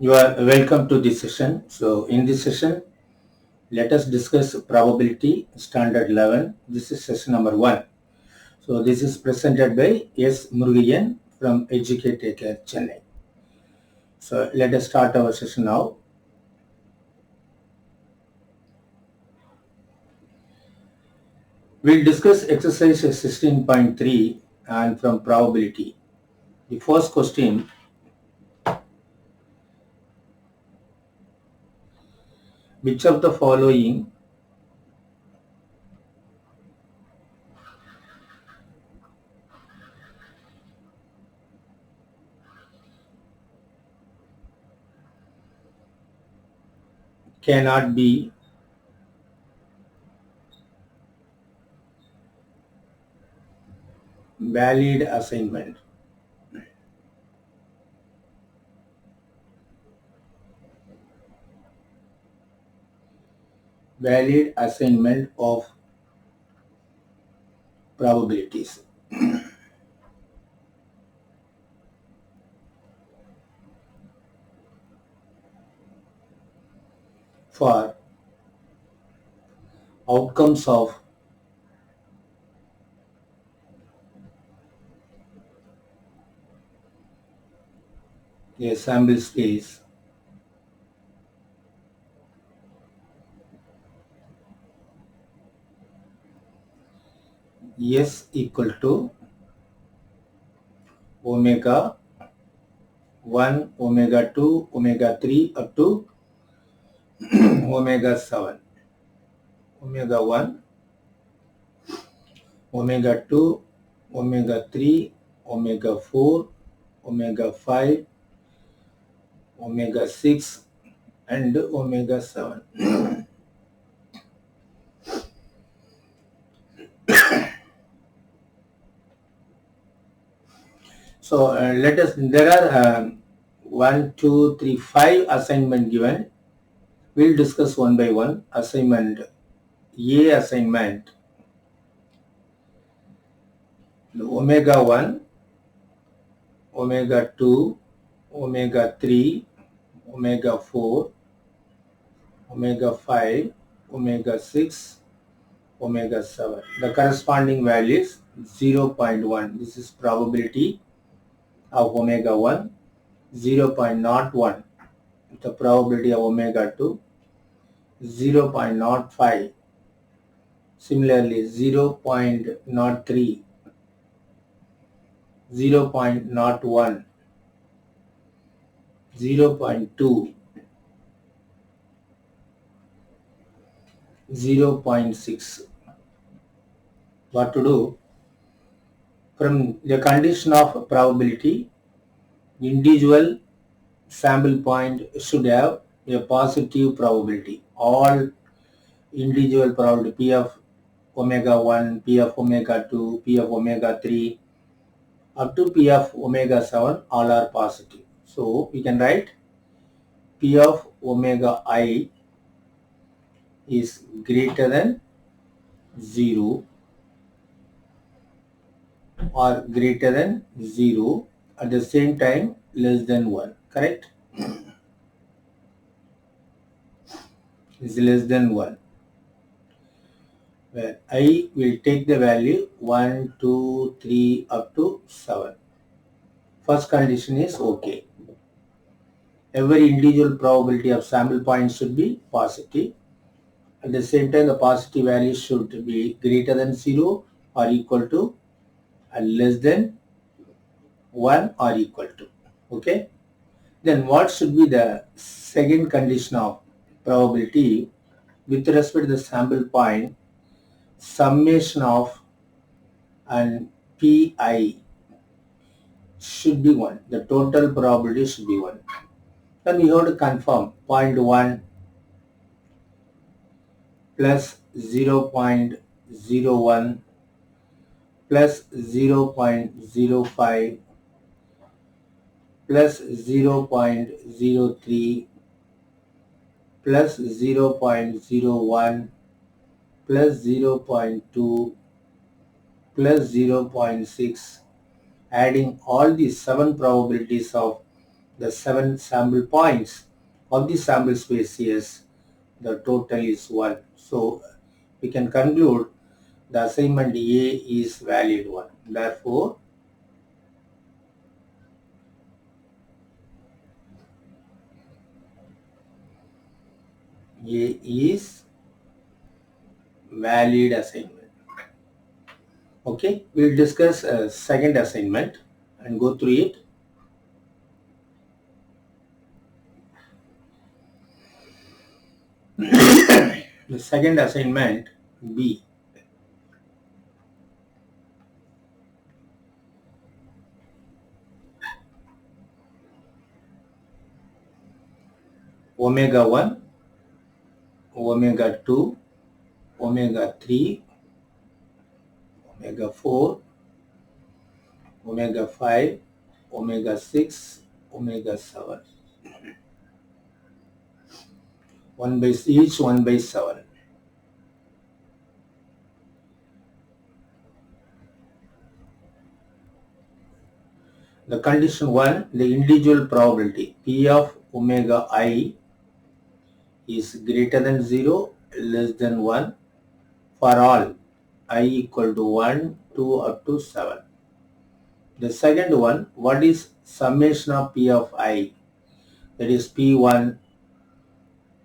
You are welcome to this session. So in this session, let us discuss probability standard 11. This is session number 1. So this is presented by S. Murugayan from EDUCARETAKER, Chennai. So let us start our session now. We'll discuss exercise 16.3 and from probability. The first question, which of the following cannot be valid assignment? Valid assignment of probabilities. For outcomes of a sample space S equal to omega 1, omega 2, omega 3 up to omega 7. Omega 1, omega 2, omega 3, omega 4, omega 5, omega 6 and omega 7. So there are 1, 2, 3, 5 assignment given. We'll discuss one by one. Assignment A assignment, omega 1, omega 2, omega 3, omega 4, omega 5, omega 6, omega 7. The corresponding value is 0.1. This is probability of omega 1, 0.01. The probability of omega 2, 0.05. Similarly, 0.03, 0.01, 0.2, 0.6. What to do? From the condition of probability, individual sample point should have a positive probability. All individual probability P of omega 1, P of omega 2, P of omega 3 up to P of omega 7 all are positive. So we can write P of omega I is greater than 0 or greater than 0, at the same time less than 1. Correct? Is less than 1. Where I will take the value 1, 2, 3 up to 7. First condition is okay. Every individual probability of sample points should be positive. At the same time, the positive value should be greater than 0 or equal to and less than 1 or equal to. Okay. Then what should be the second condition of probability? With respect to the sample point, summation of and Pi should be 1. The total probability should be 1. Then we have to confirm 0.1 plus 0.01 plus 0.05 plus 0.03 plus 0.01 plus 0.2 plus 0.6. Adding all these 7 probabilities of the 7 sample points of the sample space is the total is 1. So we can conclude the assignment A is valid one. Therefore, A is valid assignment. Okay, we'll discuss a second assignment and go through it. The second assignment B. Omega 1, omega 2, omega 3, omega 4, omega 5, omega 6, omega 7. 1 by each 1 by 7. The condition 1, the individual probability P of omega I is greater than 0, less than 1 for all I equal to 1, 2 up to 7. The second one, what is summation of P of I? That is P1,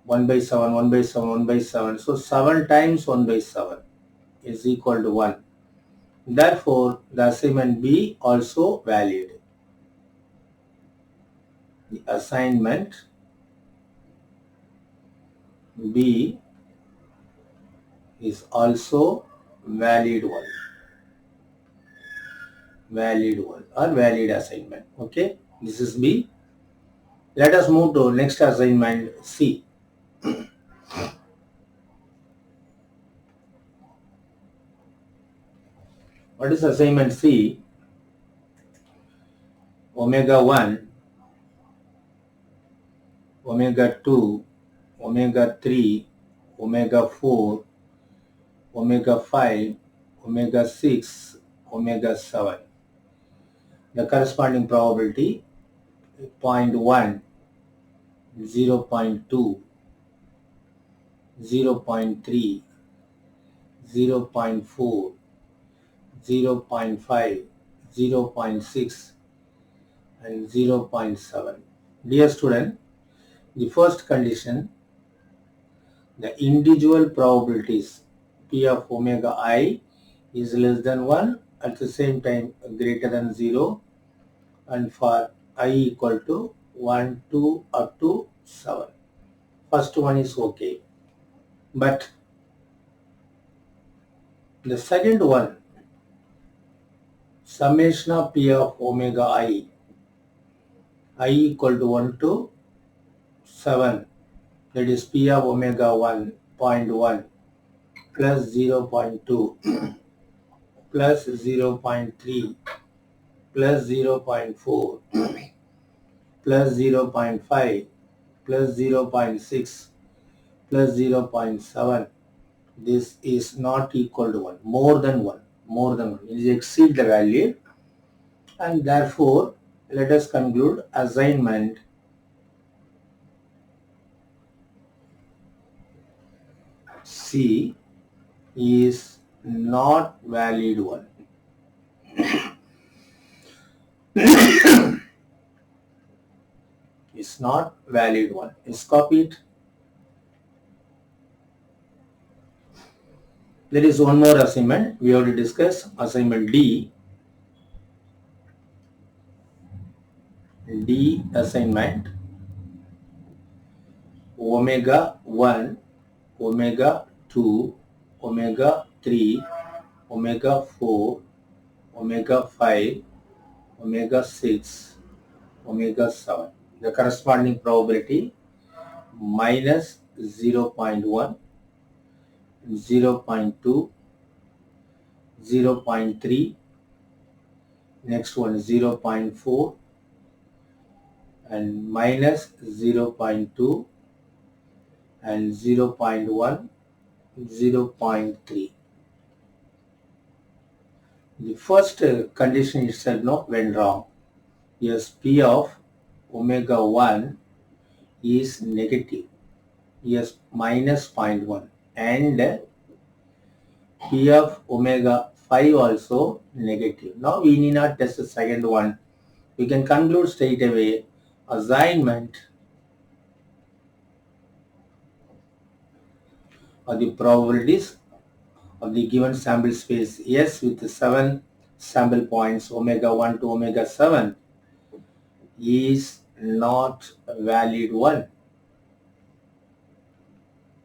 1 by 7, 1 by 7, 1 by 7. So 7 times 1 by 7 is equal to 1. Therefore, the assignment B also valid. The assignment B is also valid one. Valid one or valid assignment. Okay, this is B. Let us move to next assignment C. What is assignment C? Omega 1, omega 2, omega 3, omega 4, omega 5, omega 6, omega 7. The corresponding probability 0.1, 0.2, 0.3, 0.4, 0.5, 0.6 and 0.7. Dear student, the first condition, the individual probabilities P of omega I is less than 1, at the same time greater than 0, and for I equal to 1, 2 up to 7. First one is okay. But the second one, summation of P of omega I equal to 1 to 7, that is P of omega 1, 0.1 plus 0.2 plus 0.3 plus 0.4 plus 0.5 plus 0.6 plus 0.7. This is not equal to 1, more than 1, more than 1. It is exceed the value, and therefore let us conclude assignment C is not valid one. It's not valid one. It's copied. There is one more assignment. We have to discuss assignment D. D assignment omega 1, omega 2, omega 3, omega 4, omega 5, omega 6, omega 7. The corresponding probability minus 0.1, 0.2, 0.3, next one 0.4 and minus 0.2 and 0.1, 0.3. The first condition itself went wrong. Yes, P of omega 1 is negative. Yes, minus 0.1, and P of omega 5 also negative. Now we need not test the second one. We can conclude straight away assignment of the probabilities of the given sample space S with 7 sample points omega 1 to omega 7 is not valid one.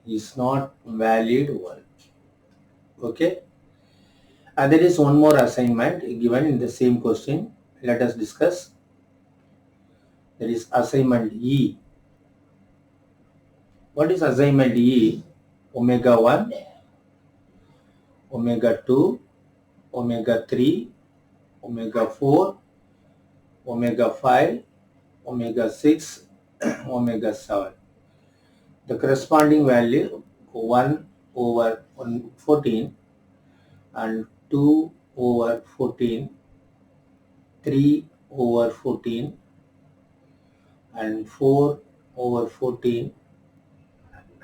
Is not valid one. Okay. And there is one more assignment given in the same question. Let us discuss. There is assignment E. What is assignment E? Omega 1, omega 2, omega 3, omega 4, omega 5, omega 6, omega 7. The corresponding value 1 over 14 and 2 over 14, 3 over 14 and 4 over 14,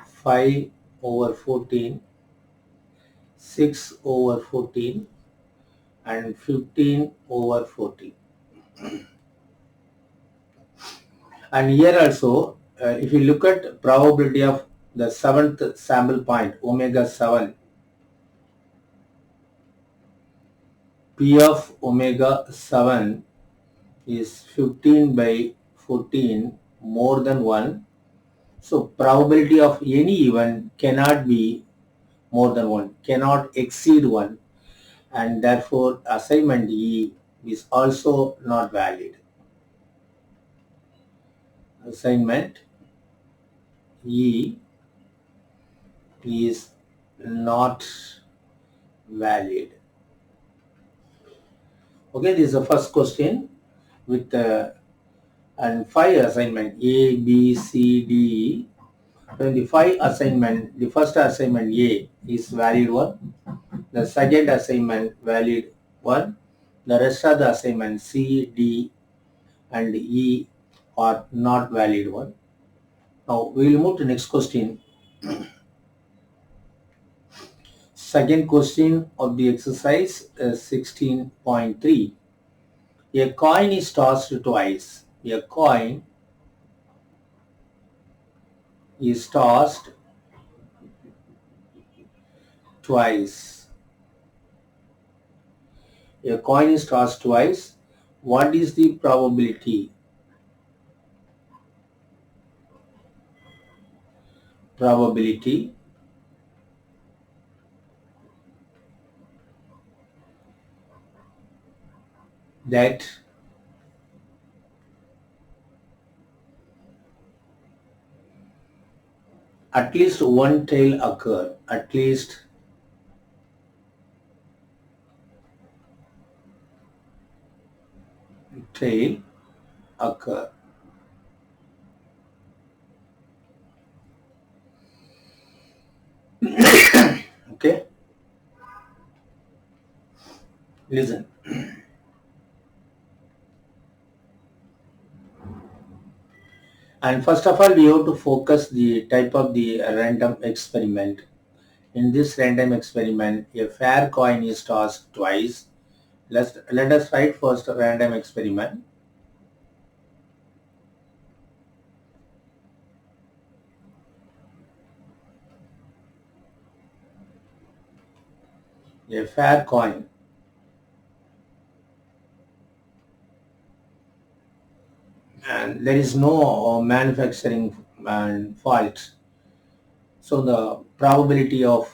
5 over 14, 6 over 14 and 15 over 14. And here also, if you look at probability of the 7th sample point, omega 7, P of omega 7 is 15 by 14 more than 1. So probability of any event cannot be more than 1, cannot exceed 1, and therefore assignment E is also not valid. Assignment E is not valid. Okay, this is the first question with and 5 assignment A, B, C, D, E. When the 5 assignment, the first assignment A is valid 1, the second assignment valid 1, the rest of the assignment C, D and E are not valid 1. Now we will move to next question. Second question of the exercise 16.3. A coin is tossed twice. A coin is tossed twice. A coin is tossed twice. What is the probability? Probability that at least one tail occur. At least tail occur. Okay. Listen. And first of all, we have to focus the type of the random experiment. In this random experiment, a fair coin is tossed twice. Let us write first a random experiment. A fair coin and there is no manufacturing fault. So the probability of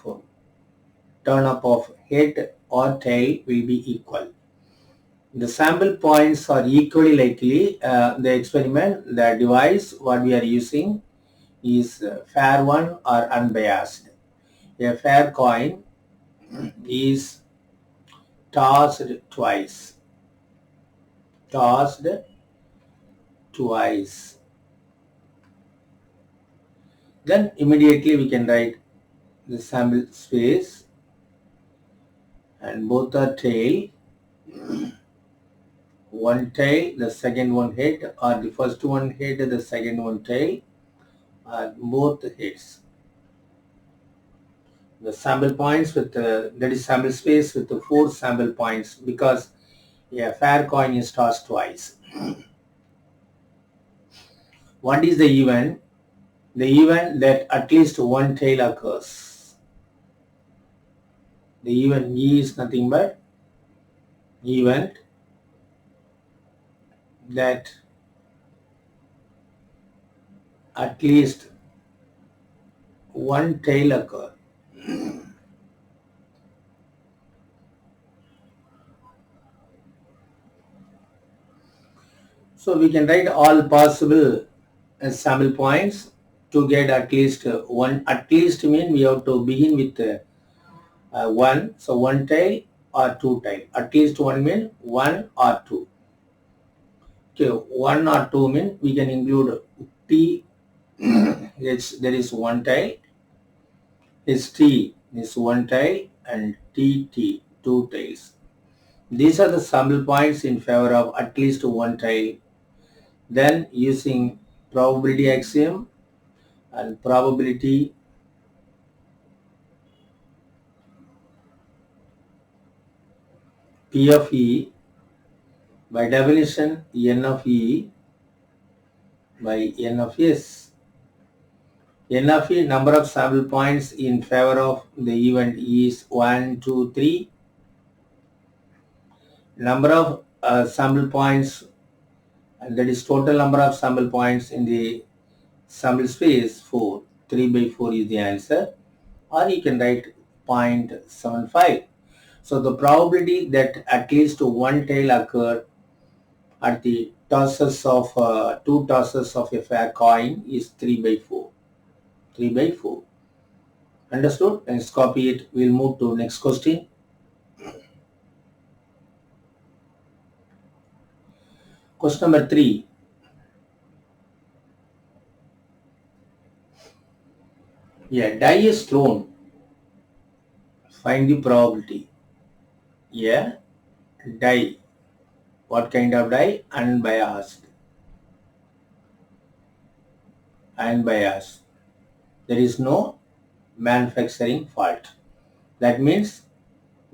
turn up of head or tail will be equal. The sample points are equally likely. The experiment, the device what we are using is fair one or unbiased. A fair coin is tossed twice. Tossed twice. Then immediately we can write the sample space and both are tail one tail, the second one head, or the first one head, the second one tail, or both heads. The sample points with that is sample space with the 4 sample points, because a fair coin is tossed twice. What is the event? The event that at least one tail occurs. The event E is nothing but event that at least one tail occur. So we can write all possible sample points to get at least one. At least mean we have to begin with one. So one tail or two tail. At least one mean one or two. Okay, one or two mean we can include T. There is one tail. Is T is one tail, and TT two tails. These are the sample points in favor of at least one tail. Then using probability axiom and probability P of E, by definition N of E by N of S. N of E, number of sample points in favor of the event is 1, 2, 3. Number of sample points, and that is total number of sample points in the sample space 4. 3 by 4 is the answer. Or you can write 0.75. So the probability that at least one tail occur at the tosses of two tosses of a fair coin is 3 by 4. 3 by 4. Understood? Let's copy it. We'll move to next question. Question number 3. Yeah, die is thrown. Find the probability. Yeah, die. What kind of die? Unbiased. Unbiased. There is no manufacturing fault. That means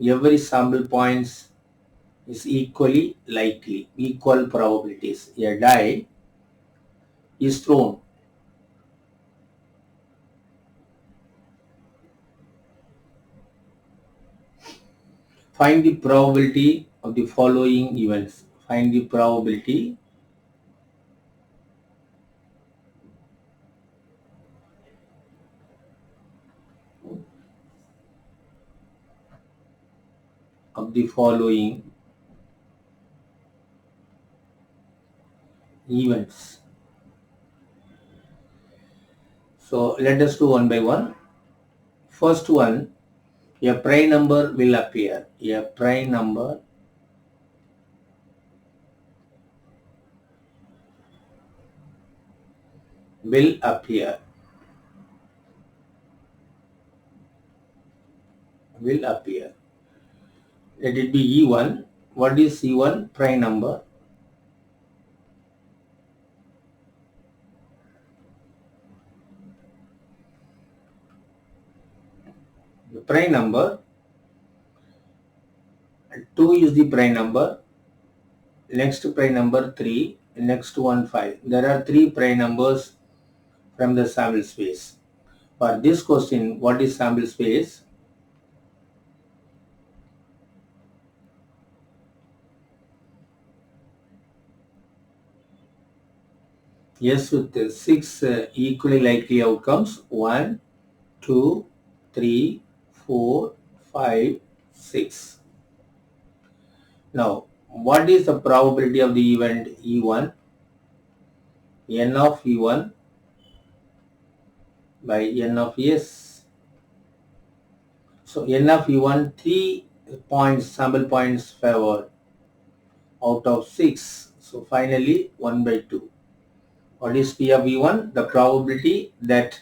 every sample points is equally likely, equal probabilities. A die is thrown. Find the probability of the following events. Find the probability of the following events. So let us do one by one. First one, a prime number will appear. A prime number will appear. Will appear. Let it be E1. What is E1? Prime number. The prime number. 2 is the prime number. Next prime number 3. Next one 5. There are 3 prime numbers from the sample space. For this question, what is sample space? Yes, with 6 equally likely outcomes. 1, 2, 3, 4, 5, 6. Now, what is the probability of the event E1? N of E1 by N of S. So N of E1, 3 points, sample points favored out of 6. So finally 1 by 2. What is P of E1? The probability that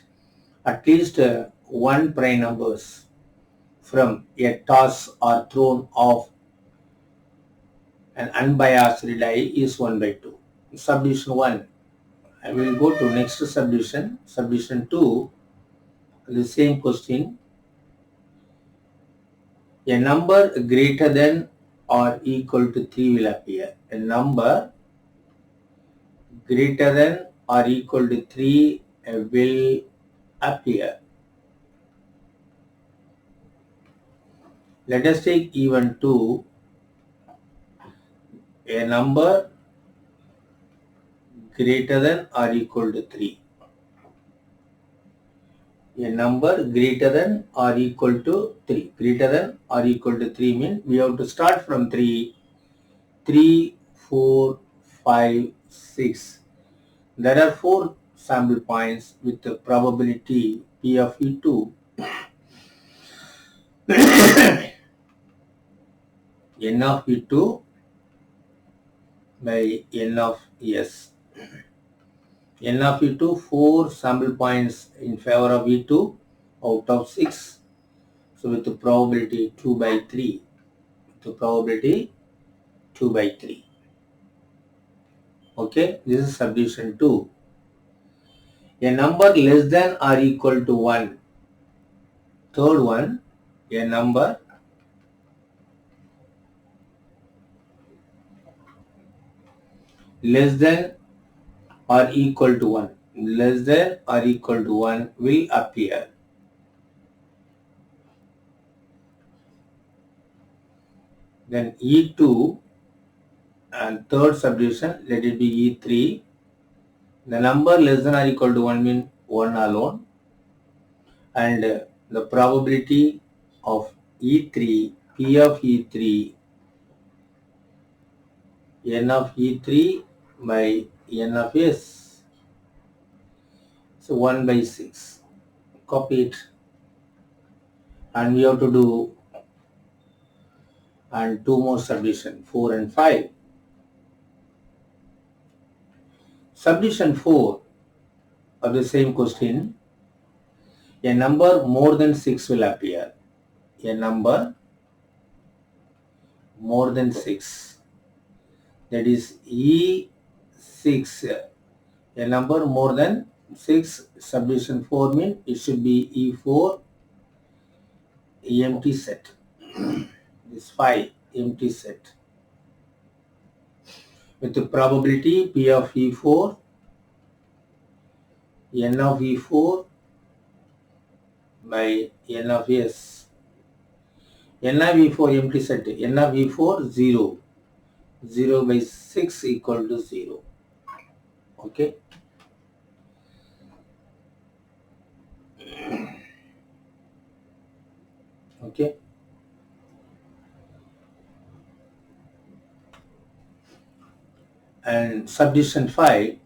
at least one prime numbers from a toss are thrown off and unbiased die is 1 by 2. Subdivision 1. I will go to next subdivision. Subdivision 2, the same question. A number greater than or equal to 3 will appear. A number greater than or equal to 3 will appear. Let us take even 2. A number greater than or equal to 3. A number greater than or equal to 3. Greater than or equal to 3 means we have to start from 3. 3, 4, 5, 6. There are 4 sample points with the probability P of E2 N of E2 by N of S. N of E2, 4 sample points in favor of E2 out of 6. So with the probability 2 by 3. The probability 2 by 3. Okay, this is subdivision 2. A number less than or equal to 1. Third one, a number less than or equal to 1. Less than or equal to 1 will appear. Then E2 and third subdivision, let it be E3. The number less than or equal to 1 means 1 alone. And the probability of E3, P of E3, N of E3 by N of S. So 1 by 6. Copy it. And we have to do and 2 more subdivision, 4 and 5. Subdivision 4 of the same question, a number more than 6 will appear. A number more than 6, that is E6. A number more than 6, subdivision 4 means it should be E4 empty set. This 5 empty set with the probability P of E4 N of E4 by N of S. N of E4 empty set. N of E4 0. 0 by 6 equal to 0. Okay. Okay. And subdivision 5,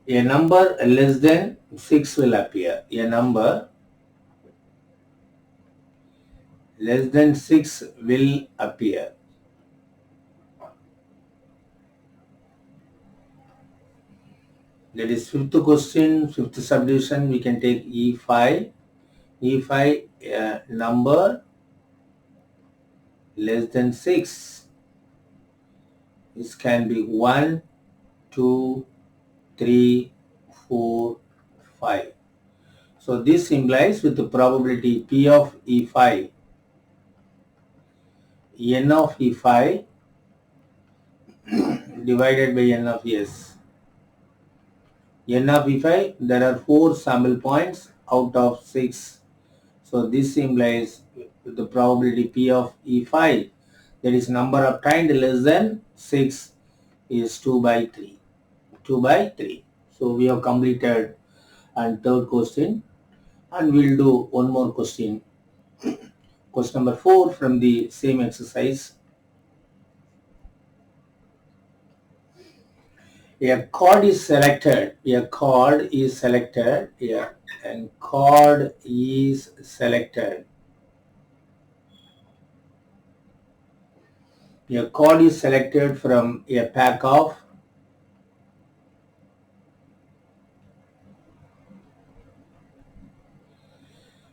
a number less than 6 will appear. A number less than 6 will appear. That is fifth question, fifth subdivision, we can take E5. E5 number less than 6. This can be 1, 2, 3, 4, 5. So this implies with the probability P of E5, N of E5 divided by N of S. N of E5, there are 4 sample points out of 6. So this implies with the probability P of E5, that is number obtained less than 6 is 2 by 3. 2 by 3. So we have completed and third question, and we'll do one more question. Question number 4 from the same exercise. A chord is selected. A chord is selected. Yeah, and chord is selected. A chord is selected from a pack of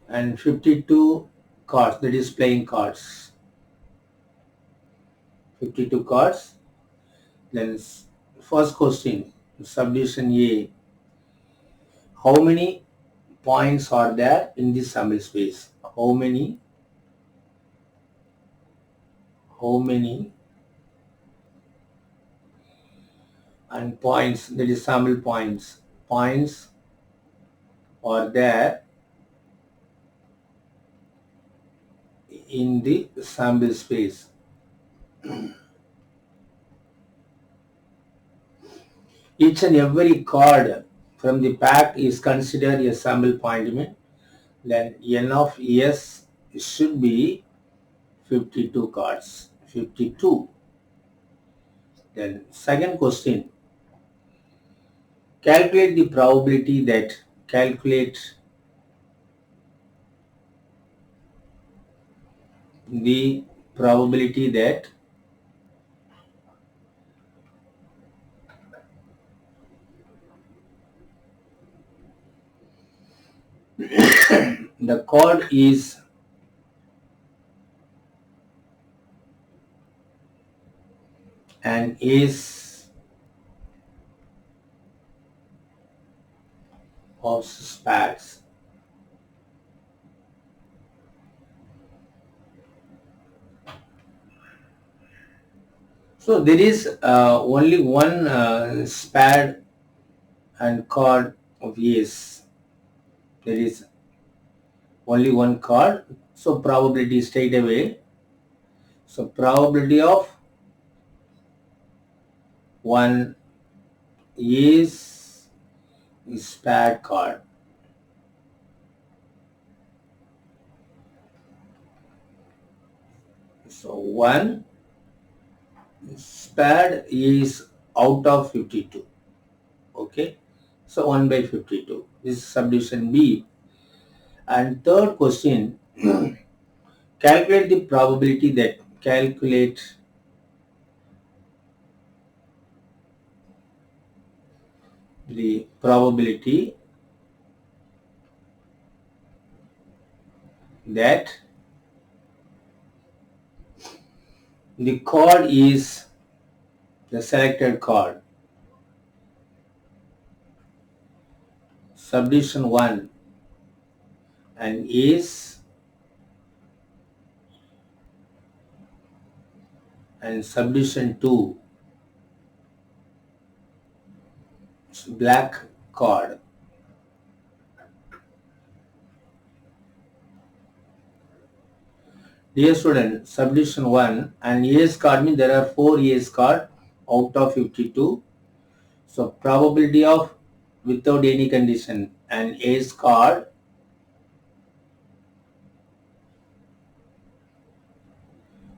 and 52 cards, that is playing cards. 52 cards. Then first question, subdivision A. How many points are there in this sample space? How many and points, that is sample points are there in the sample space? Each and every card from the pack is considered a sample point. Then n of s should be 52 cards. 52. Then second question, calculate the probability that the card is an ace of spades. So there is only one spade and card of ace. There is only one card. So probability straight away. So probability of one is spade card. So one spade is out of 52. Okay. So 1 by 52. This is subdivision B. And third question, calculate the probability that the card is the selected card. Subdivision 1 and ace and subdivision 2 black card. Dear student, subdivision 1 and ace card means there are 4 ace card out of 52. So probability of without any condition an ace card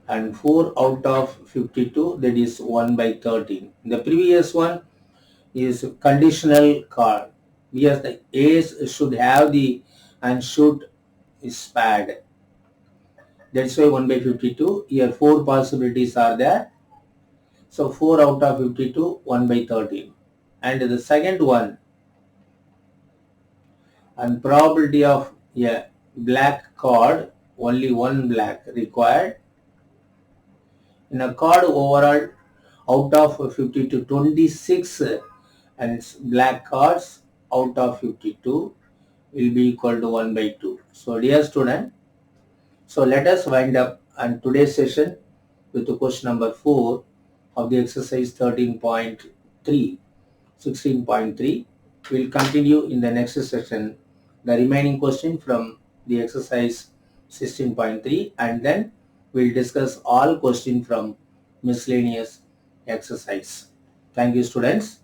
and 4 out of 52, that is 1 by 13. The previous one is conditional card. Yes, the ace should have the and should spade. That's why 1 by 52. Here 4 possibilities are there. So 4 out of 52, 1 by 13. And the second one, and probability of a black card, only one black required. In a card overall out of 52, 26 and black cards out of 52 will be equal to 1 by 2. So dear student, so let us wind up on today's session with the question number 4 of the exercise 13.3, 16.3. We will continue in the next session the remaining question from the exercise 16.3, and then we will discuss all questions from miscellaneous exercise. Thank you, students.